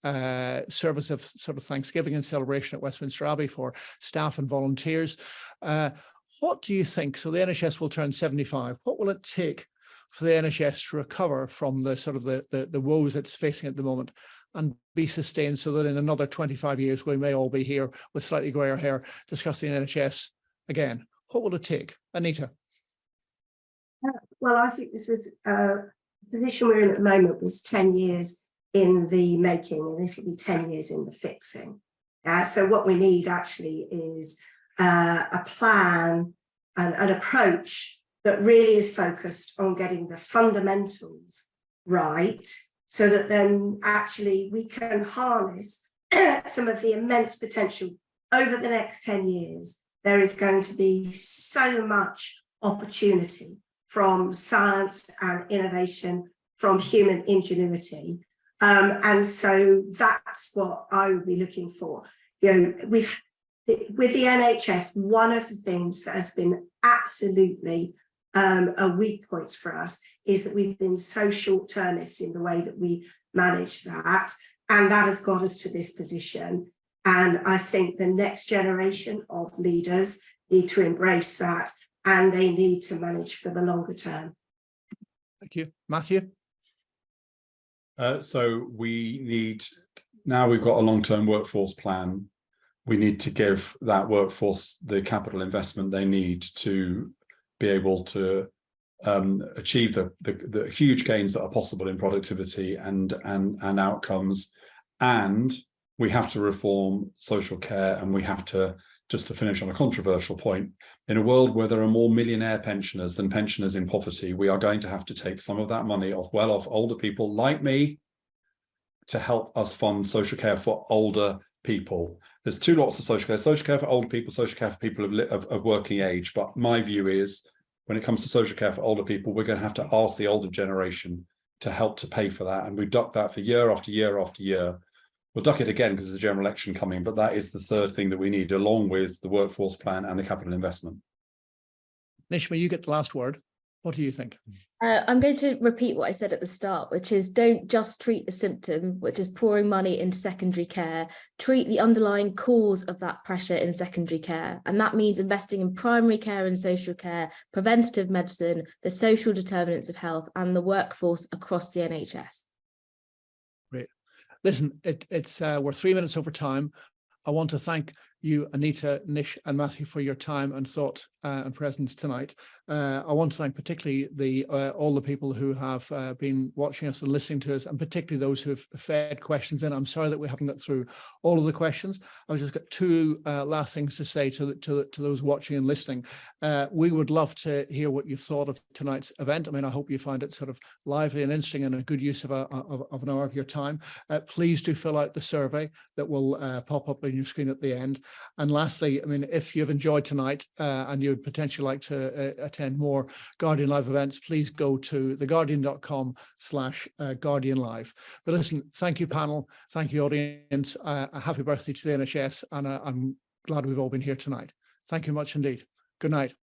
service of sort of Thanksgiving and celebration at Westminster Abbey for staff and volunteers. What do you think? So the NHS will turn 75. What will it take for the NHS to recover from the sort of the woes it's facing at the moment and be sustained, so that in another 25 years we may all be here with slightly greyer hair discussing NHS again? What will it take? Anita? Well, I think this was the position we're in at the moment was 10 years in the making, and it'll be 10 years in the fixing. So what we need actually is a plan and an approach that really is focused on getting the fundamentals right, so that then actually we can harness some of the immense potential over the next 10 years. There is going to be so much opportunity from science and innovation, from human ingenuity. And so that's what I would be looking for. With the NHS, one of the things that has been absolutely a weak point for us is that we've been so short-termist in the way that we manage that, and that has got us to this position. And I think the next generation of leaders need to embrace that, and they need to manage for the longer term. Thank you. Matthew? So we need, now we've got a long-term workforce plan, we need to give that workforce the capital investment they need to be able to achieve the huge gains that are possible in productivity and outcomes. And we have to reform social care, and we have to, just to finish on a controversial point, in a world where there are more millionaire pensioners than pensioners in poverty, we are going to have to take some of that money off well-off older people like me to help us fund social care for older people. There's two lots of social care for older people, social care for people of working age. But my view is, when it comes to social care for older people, we're going to have to ask the older generation to help to pay for that. And we duck that for year after year after year. We'll duck it again because there's a general election coming, but that is the third thing that we need, along with the workforce plan and the capital investment. Nishma, you get the last word. What do you think? I'm going to repeat what I said at the start, which is don't just treat the symptom, which is pouring money into secondary care. Treat the underlying cause of that pressure in secondary care. And that means investing in primary care and social care, preventative medicine, the social determinants of health, and the workforce across the NHS. Great. Listen, we're 3 minutes over time. I want to thank you, Anita, Nish, and Matthew, for your time and thought and presence tonight. I want to thank particularly all the people who have been watching us and listening to us, and particularly those who have fed questions in. I'm sorry that we haven't got through all of the questions. I've just got two last things to say to those watching and listening. We would love to hear what you thought of tonight's event. I mean, I hope you find it sort of lively and interesting and a good use of an hour of your time. Please do fill out the survey that will pop up on your screen at the end. And lastly, I mean, if you've enjoyed tonight and you'd potentially like to attend more Guardian Live events, please go to theguardian.com/Guardian Live. But listen, thank you, panel. Thank you, audience. A happy birthday to the NHS. And I'm glad we've all been here tonight. Thank you much indeed. Good night.